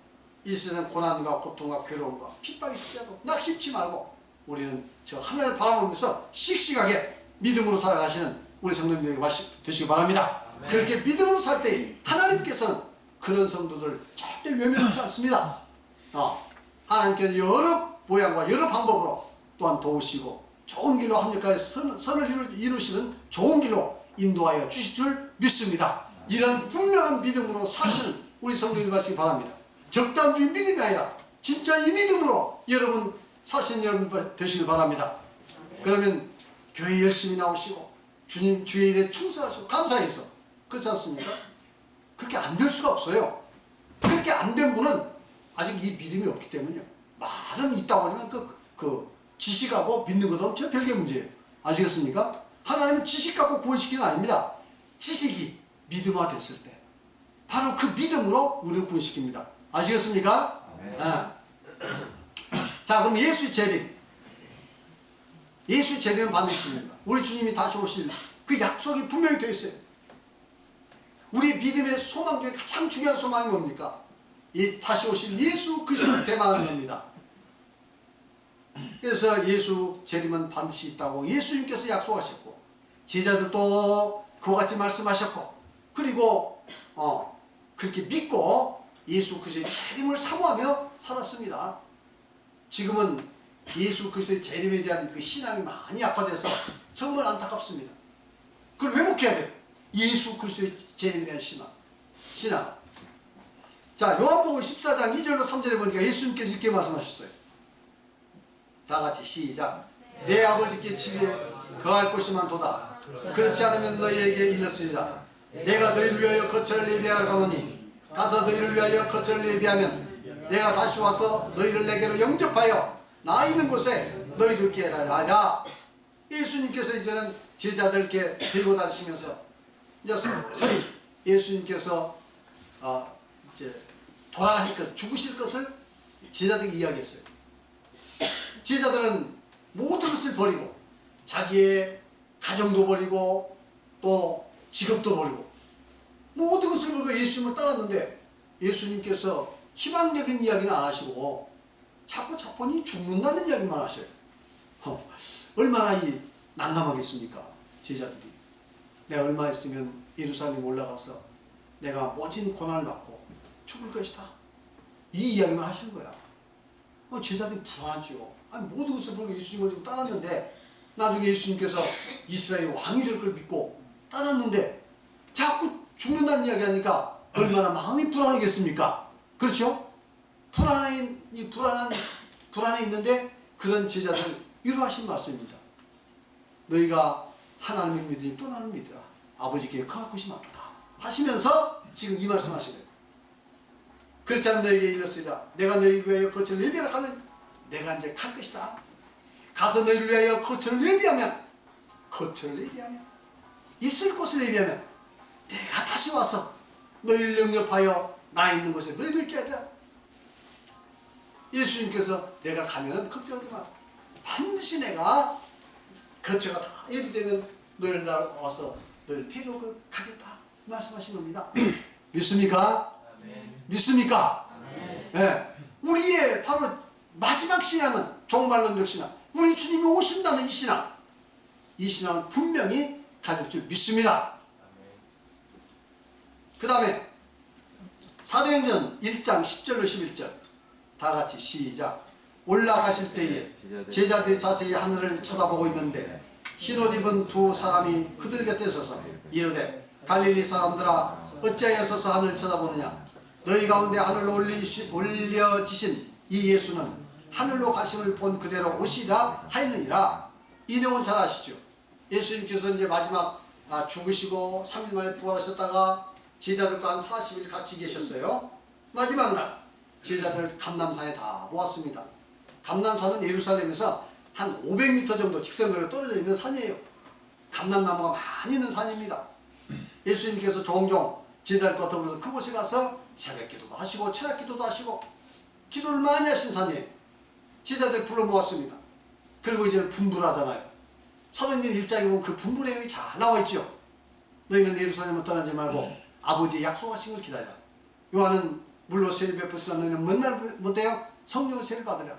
이 세상 고난과 고통과 괴로움과 핍박이 십지않고 낙심치 말고 우리는 저 하늘을 바라보면서 씩씩하게 믿음으로 살아가시는 우리 성도님들에게 되시기 바랍니다. 아멘. 그렇게 믿음으로 살 때 하나님께서는 그런 성도들 절대 외면하지 않습니다. 하나님께서 여러 모양과 여러 방법으로 또한 도우시고 좋은 길로 합력하여 선을 이루시는 좋은 길로 인도하여 주실 줄 믿습니다. 이런 분명한 믿음으로 사시는 우리 성도님들 되시기 바랍니다. 적당주의 믿음이 아니라 진짜 이 믿음으로 여러분 사시는 여러분 되시길 바랍니다. 그러면 교회 열심히 나오시고 주님 주의 일에 충성하시고 감사해서 그렇지 않습니까? 그렇게 안 될 수가 없어요. 그렇게 안 된 분은 아직 이 믿음이 없기 때문이요. 말은 있다고 하지만 그 지식하고 믿는 것도 엄청 별개 문제예요. 아시겠습니까? 하나님은 지식 갖고 구원시키는 게 아닙니다. 지식이 믿음화 됐을 때 바로 그 믿음으로 우리를 구원시킵니다. 아시겠습니까? 네. 자, 그럼 예수의 재림. 예수의 재림은 반드시 있습니다. 우리 주님이 다시 오실 그 약속이 분명히 되어 있어요. 우리 믿음의 소망 중에 가장 중요한 소망이 뭡니까? 이 다시 오실 예수 그리스도를 대망하는 겁니다. 그래서 예수 재림은 반드시 있다고 예수님께서 약속하셨고 제자들도 그와 같이 말씀하셨고 그리고 그렇게 믿고 예수 그리스도의 재림을 사모하며 살았습니다. 지금은 예수 그리스도의 재림에 대한 그 신앙이 많이 약화돼서 정말 안타깝습니다. 그걸 회복해야 돼요. 예수 그리스도의 재림에 대한 신앙. 자, 요한복음 14장 2절로 3절에 보니까 예수님께서 이렇게 말씀하셨어요. 다 같이 시작. 내 아버지께 집에 거할 곳이만 도다. 그렇지 않으면 너희에게 일렀으리라. 내가 너희를 위하여 거처를 예비하러 가노니 가서 너희를 위하여 거처를 예비하면 내가 다시 와서 너희를 내게로 영접하여 나 있는 곳에 너희도 있게 하리라. 예수님께서 이제는 제자들께 들고 다니시면서 이제 서리 예수님께서 이제 돌아가실 것, 죽으실 것을 제자들에게 이야기했어요. 제자들은 모든 것을 버리고 자기의 가정도 버리고 또 직업도 버리고 모든 것을 버리고 예수님을 따랐는데 예수님께서 희망적인 이야기는 안 하시고 자꾸 자꾸니 죽는다는 이야기만 하셔요. 얼마나 난감하겠습니까? 제자들이. 내가 얼마 있으면 예루살렘 올라가서 내가 모진 고난을 받고 죽을 것이다. 이 이야기만 하시는 거야. 제자들이 불안하죠. 아니, 모든 것을 버리고 예수님을 좀 따랐는데 나중에 예수님께서 이스라엘 왕이 될 걸 믿고 따랐는데 자꾸 죽는다는 이야기 하니까 얼마나 마음이 불안하겠습니까? 그렇죠? 불안해 있는데 그런 제자들 위로하신 말씀입니다. 너희가 하나님을 믿으니 또 나를 믿으라. 아버지께 거할 곳이 많도다. 하시면서 지금 이 말씀 하시네요. 그렇지 않으면 너희에게 일렀으리라. 내가 너희를 위하여 거처를 예비하러 가면 내가 이제 갈 것이다. 가서 너희를 위하여 거처를 예비하면 있을 곳을 예비하면 내가 다시 와서 너희를 영접하여 나 있는 곳에 너희도 있게 하리라. 예수님께서 내가 가면은 걱정하지 마. 반드시 내가 거처가 다 예비되면 너희를 나와서 너희를 데리고 가겠다 말씀하신 겁니다. 믿습니까? 믿습니까? 예. 우리의 바로 마지막 신앙은 종말론적 신앙, 우리 주님이 오신다는 이 신앙은 분명히 가질 줄 믿습니다. 그 다음에 사도행전 1장 10절로 11절 다 같이 시작. 올라가실 때에 제자들이 자세히 하늘을 쳐다보고 있는데 흰옷 입은 두 사람이 그들 곁에 서서 이르되 갈릴리 사람들아 어찌하여 서서 하늘을 쳐다보느냐. 너희 가운데 하늘로 올려지신 이 예수는 하늘로 가심을 본 그대로 오시라 하였느니라. 이 내용은 잘 아시죠. 예수님께서 이제 마지막 죽으시고 3일 만에 부활하셨다가 제자들과 한 40일 같이 계셨어요. 마지막 날 제자들 감람산에 다 모았습니다. 감람산은 예루살렘에서 한 500m 정도 직선거리로 떨어져 있는 산이에요. 감람나무가 많이 있는 산입니다. 예수님께서 종종 제자들과 더불어서 그곳에 가서 새벽 기도도 하시고 철학 기도도 하시고 기도를 많이 하신 산이에요. 제자들 불러 모았습니다. 그리고 이제 분부하잖아요. 사도행전 1장에 보면 그 분부 내용이 잘 나와 있죠. 너희는 예루살렘을 떠나지 말고 아버지의 약속하신 걸 기다려. 요한은 물로 세를 베풀으나 너희는 맨날 못해요? 성령의 세를 받으라.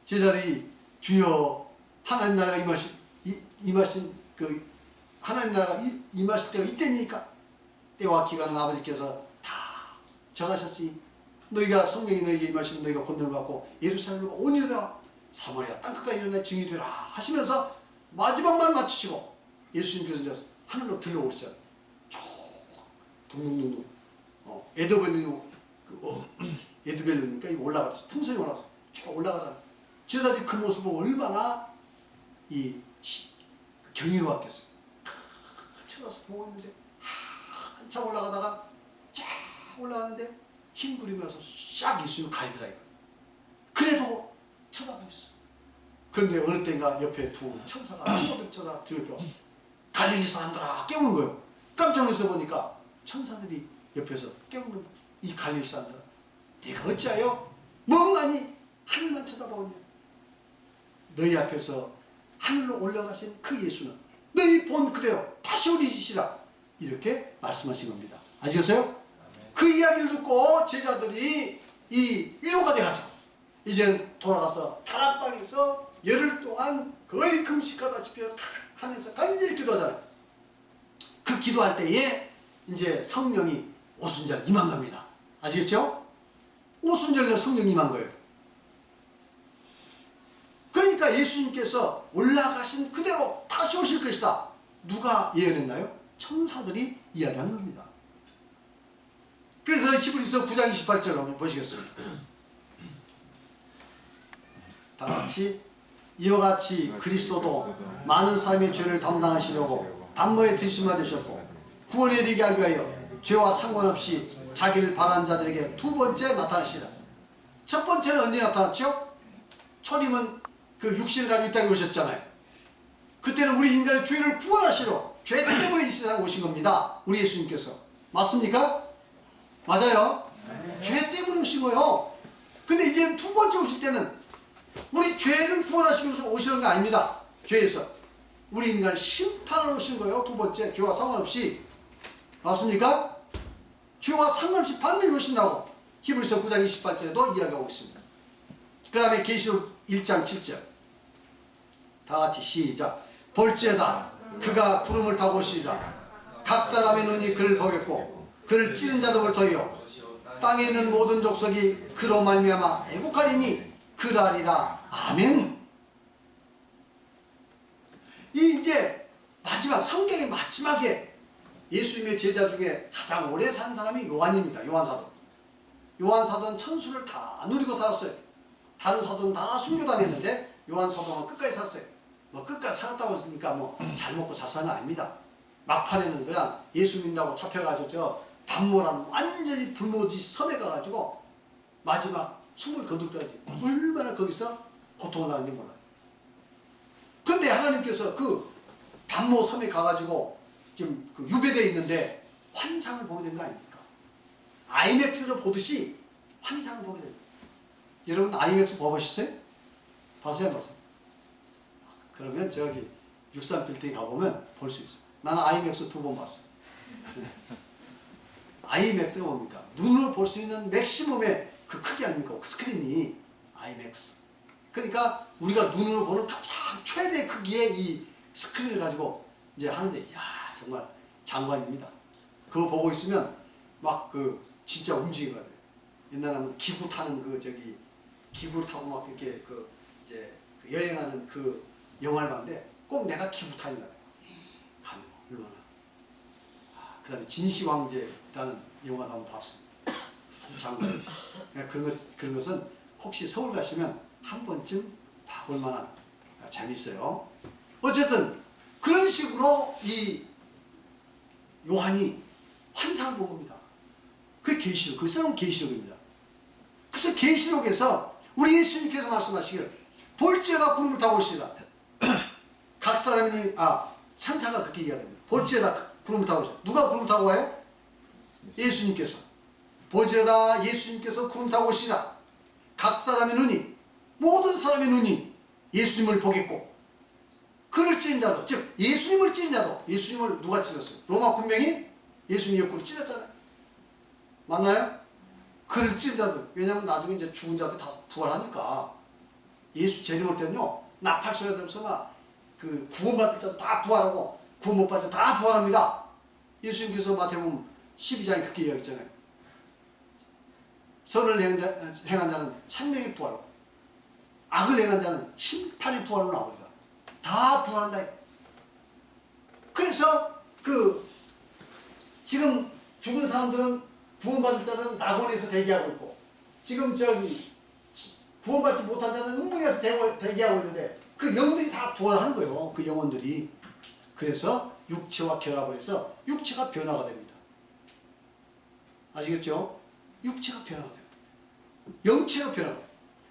제자들이 주여 하나님 나라가 임하신 그 하나님 나라가 임하실 때가 이때니까 때와 기간은 아버지께서 다 정하셨으니 너희가 성령이 너희에게 임하시면 너희가 권능을 받고 예루살렘으로 온 유다 사마리아 땅끝까지 일어나 증인이 되라 하시면서 마지막 말 맞추시고 예수님께서 이제 하늘로 들러오시잖아요. 쭉 동동동동 에드벨루니까 올라가서 풍성이 올라가서 쭉 올라가잖아요. 제자들이 그 모습을 얼마나 경이로웠겠어요. 쳐다서 보고 있는데 한참 올라가다가 쫙 올라가는데 힘 부리면서 싹 예수님을 가리더라 이거. 그래도 쳐다보고 있어. 그런데 어느 때인가 옆에 두 천사가 친구들 천사 뒤에 들어왔어. 갈릴리 사람들아 깨우는 거예요. 깜짝 놀라서 보니까 천사들이 옆에서 깨우는 거예요. 이 갈릴리 사람들아 네가 어찌하여 멍하니 하늘만 쳐다보느냐. 너희 앞에서 하늘로 올라가신 그 예수는 너희 본 그대로 다시 오리시라 이렇게 말씀하신 겁니다. 아시겠어요? 그 이야기를 듣고 제자들이 이 위로가 돼가지고 이제 돌아가서 다락방에서 열흘 동안 거의 금식하다시피 하면서 간절히 기도하잖아요. 그 기도할 때에 이제 성령이 오순절 임한 겁니다. 아시겠죠? 오순절에 성령이 임한 거예요. 그러니까 예수님께서 올라가신 그대로 다시 오실 것이다. 누가 예언했나요? 천사들이 이야기한 겁니다. 그래서 히브리서 9장 28절 한번 보시겠습니다. 다 같이 이와 같이 그리스도도 많은 사람의 죄를 담당하시려고 단번에 들심을 되셨고 구원에 이르게 하기 위하여 죄와 상관없이 자기를 바라는 자들에게 두 번째 나타나시라. 첫 번째는 언제 나타났죠? 초림은 그 육신을 가지고 이 땅에 오셨잖아요. 그때는 우리 인간의 죄를 구원하시러 죄 때문에 이 세상에 오신 겁니다. 우리 예수님께서. 맞습니까? 맞아요. 죄 때문에 오신 거예요. 근데 이제 두 번째 오실 때는 우리 죄를 구원하시기 위해서 오시는 게 아닙니다. 죄에서. 우리 인간을 심판하러 오신 거예요. 두 번째. 죄와 상관없이. 맞습니까? 죄와 상관없이 반드시 오신다고 히브리서 9장 28절에도 이야기하고 있습니다. 그 다음에 계시록 1장 7절 다 같이 시작. 볼지어다 그가 구름을 타고 오시리라. 각 사람의 눈이 그를 보겠고 그를 찌른 자도 볼 터이요 땅에 있는 모든 족속이 그로 말미암아 애곡하리니 그라리라. 아멘. 이제 마지막 성경의 마지막에 예수님의 제자 중에 가장 오래 산 사람이 요한입니다. 요한사도. 요한사도는 천수를 다 누리고 살았어요. 다른 사도는 다 순교당했는데 요한사도는 끝까지 살았어요. 뭐 끝까지 살았다고 했으니까 뭐 잘 먹고 잘 사는 거 아닙니다. 막판에는 그냥 예수 믿는다고 잡혀가지고 저 반모라는 완전히 불모지 섬에 가가지고 마지막 숨을 거둘 때까지 얼마나 거기서 고통을 당했는지 몰라요. 근데 하나님께서 그 반모 섬에 가가지고 지금 그 유배되어 있는데 환상을 보게 된 거 아닙니까? 아이맥스를 보듯이 환상을 보게 됩니다. 여러분 아이맥스 봐보셨어요? 봤어요? 안 봤어요? 그러면 저기 63 빌딩 가보면 볼 수 있어. 나는 아이맥스 2번 봤어. 아이맥스가 뭡니까? 눈으로 볼 수 있는 맥시멈의 그 크기 아닙니까? 그 스크린이 아이맥스. 그러니까 우리가 눈으로 보는 가장 최대 크기의 이 스크린을 가지고 이제 하는데, 야 정말 장관입니다. 그거 보고 있으면 막 그 진짜 움직이는 거예요. 옛날에 하면 기구 타는 그 저기 기구 타고 막 이렇게 그 이제 여행하는 그 영화를 봤는데 꼭 내가 기구 타는 거야. 가면 얼마나. 그 다음에 진시황제라는 영화도 한번 봤습니다. 장관. 그런 것은 혹시 서울 가시면 한 번쯤 봐볼 만한 재밌어요. 어쨌든 그런 식으로 이 요한이 환상을 본 겁니다. 그게 계시록, 그 써놓은 계시록입니다. 그래서 계시록에서 우리 예수님께서 말씀하시기를 볼지어다 구름을 타고 오시리라. 각 사람이 천사가 그렇게 이야기합니다. 볼지어다 구름을 타고 오시리라. 누가 구름 타고 와요? 예수님께서. 볼지어다 예수님께서 구름 타고 오시리라. 각 사람의 눈이, 모든 사람의 눈이 예수님을 보겠고, 그를 찌른 자도, 즉 예수님을 찌른 자도, 예수님을 누가 찔렀어요? 로마 군병이 예수님 옆구리 찔렀잖아요. 맞나요? 그를 찌른 자도, 왜냐하면 나중에 이제 죽은 자도 다 부활하니까. 예수 재림할 때는요, 나팔 소리가 들면서 막 그 구원받을 자도 다 부활하고 구원 못 받을 자도 다 부활합니다. 예수님께서 마태복음 12장에 그렇게 이야기했잖아요. 선을 행한 자는 생명의 부활로, 악을 행한 자는 심판의 부활로 나오리라. 다 부활한다. 그래서 지금 죽은 사람들은 구원받을 자는 낙원에서 대기하고 있고, 지금 저기 구원받지 못한 자는 음부에서 대기하고 있는데, 그 영들이 다 부활하는 거예요. 그 영혼들이. 그래서 육체와 결합을 해서 육체가 변화가 됩니다. 아시겠죠? 육체가 변화가 돼요. 영체로 변화가 돼요.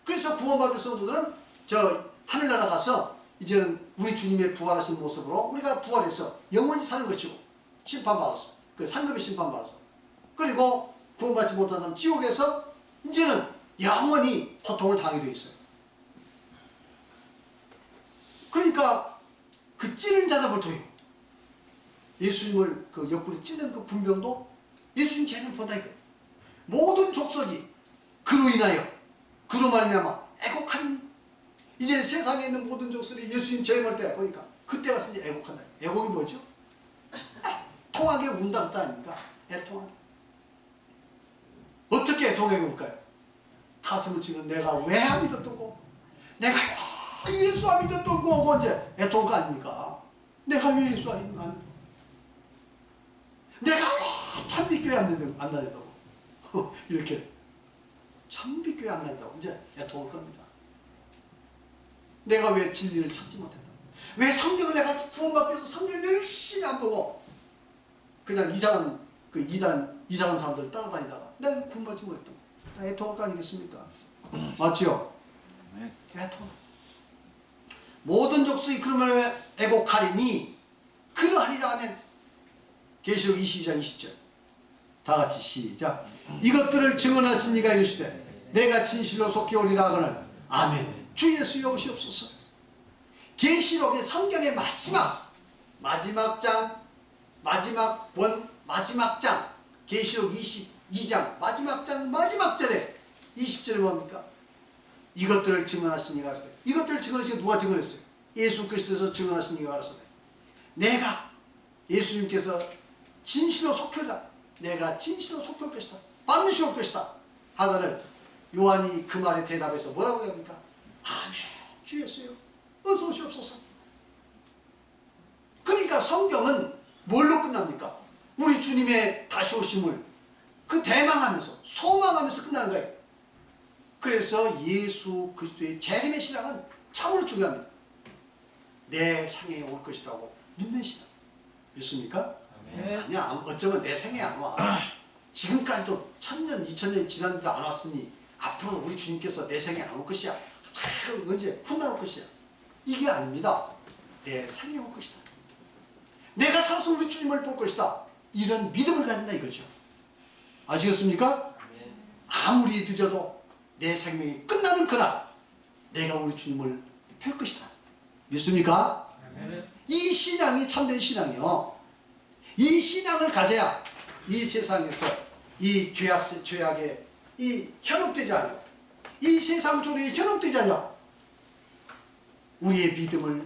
그래서 구원받은 성도들은 저 하늘나라 가서 이제는 우리 주님의 부활하신 모습으로 우리가 부활해서 영원히 사는 것이고, 심판받았어. 그 상급의 심판받았어. 그리고 구원받지 못한 사람 지옥에서 이제는 영원히 고통을 당하게 되어 있어요. 그러니까 그 찌른 자도 볼터요. 예수님을 그 옆구리 찌른 그 군병도 예수님 재림 본다 이거. 모든 족속이 그로 인하여, 그로 말미암아 애곡하리니. 이제 세상에 있는 모든 족속이 예수님 재림할 때 보니까 그때 가서 이제 애곡한다. 애곡이 뭐죠? 통하게 운다 그때 아닙니까? 애통하게. 어떻게 애통하게 울까요? 가슴을 치면 내가 왜 안 믿었던 내가 왜 예수 안 믿었던 거 이제 애통한 거 아닙니까? 내가 왜 예수 안 믿었던 내가 왜 참빛교회 안 다녔다고 이렇게 참빛교회 안 다녔다고 이제 애통할 겁니다. 내가 왜 진리를 찾지 못했다고, 왜 성경을 내가 구원받기 위해서 성경을 열심히 안 보고 그냥 이상한 사람들 따라다니다가 내가 구원받지 못했다고 애통할 거 아니겠습니까? 맞지요? 애통. 모든 족속이 그러면 애곡하리니 그러하리라 하면 계시록 22장 20절 다 같이 시작. 이것들을 증언하신 이가 이르시되 내가 진실로 속히 오리라 하거늘 아멘. 주 예수여 오시옵소서. 계시록의 성경의 마지막 장, 마지막 장 계시록 22장 마지막 장 마지막 절에 20절에 뭡니까? 이것들을 증언하신 이가 가라사대. 이것들을 증언하신 누가 증언했어요? 예수 그리스도에서 증언하신 이가 가라사대. 내가 예수님께서 진실로 속혀라. 내가 진실로 속할 것이다. 반드시 올 것이다. 하거늘 요한이 그 말에 대답해서 뭐라고 합니까? 아멘. 주 예수여 어서 오시옵소서. 그러니까 성경은 뭘로 끝납니까? 우리 주님의 다시 오심을 대망하면서 소망하면서 끝나는 거예요. 그래서 예수 그리스도의 재림의 신앙은 참으로 중요합니다. 내 생에 올 것이라고 믿는 신앙. 믿습니까? 아니야. 어쩌면 내 생에 안 와. 지금까지도 1000년, 2000년이 지났는데 안 왔으니 앞으로 우리 주님께서 내 생에 안 올 것이야. 언제 훗날 올 것이야. 이게 아닙니다. 내 생에 올 것이다. 내가 살아서 우리 주님을 볼 것이다. 이런 믿음을 가진다 이거죠. 아시겠습니까? 아무리 늦어도 내 생명이 끝나는 그날 내가 우리 주님을 뵐 것이다. 믿습니까? 이 신앙이 참된 신앙이요. 이 신앙을 가져야 이 세상에서 이 죄악에 이 현혹되지 않아요. 이 세상 조리에 현혹되지 않아요. 우리의 믿음을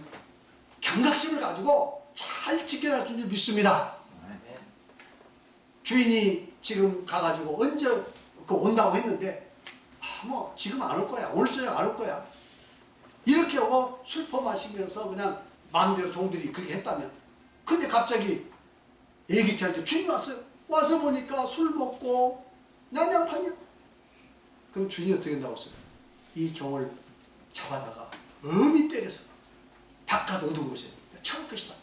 경각심을 가지고 잘 지켜낼 줄 믿습니다. 주인이 지금 가가지고 언제 온다고 했는데 뭐 지금 안 올 거야. 오늘 저녁 안 올 거야. 이렇게 하고 술 퍼마시면서 그냥 마음대로 종들이 그렇게 했다면, 근데 갑자기 예기치 않게 주인이 왔어요. 와서 보니까 술 먹고 난장판이야. 그럼 주인이 어떻게 한다고 했어요? 이 종을 잡아다가 엄히 때려서 바깥 어두운 곳에 쳐올 것이다.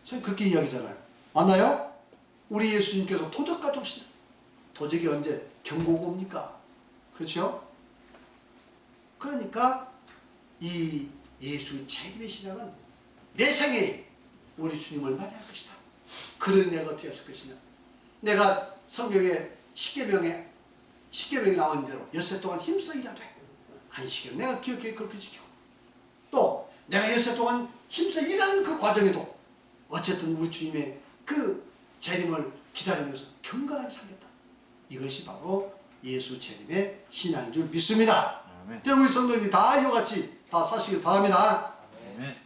저는 그렇게 이야기잖아요. 맞나요? 우리 예수님께서 도적 가져오시다. 도적이 언제 경고가 옵니까? 그렇죠? 그러니까 이 예수 재림의 신앙은 내 생에 우리 주님을 맞이할 것이다. 그런 내가 어떻게 했을 것이냐. 내가 성경에 십계명이 나온 대로 엿새 동안 힘써 일하되 안식일 내가 기억해 그렇게 지켜. 또 내가 엿새 동안 힘써 일하는 그 과정에도 어쨌든 우리 주님의 그 재림을 기다리면서 경건하게 살겠다. 이것이 바로 예수 재림의 신앙인 줄 믿습니다. 때 우리 성도님이 다 이와 같이 다 사시길 바랍니다. 아멘.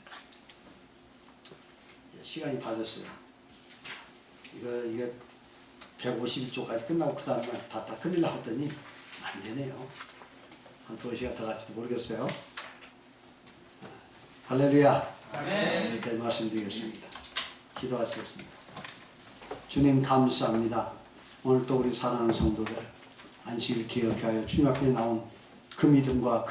시간이 다 됐어요. 이거 151조까지 끝나고 그 다음날 다 끝내려고 했더니 안 되네요. 한 2시간 더 갈지도 모르겠어요. 할렐루야. 아멘. 여기까지 말씀드리겠습니다. 기도하시겠습니다. 주님 감사합니다. 오늘 또 우리 사랑하는 성도들 안식일 기억하여 주님 앞에 나온 그 믿음과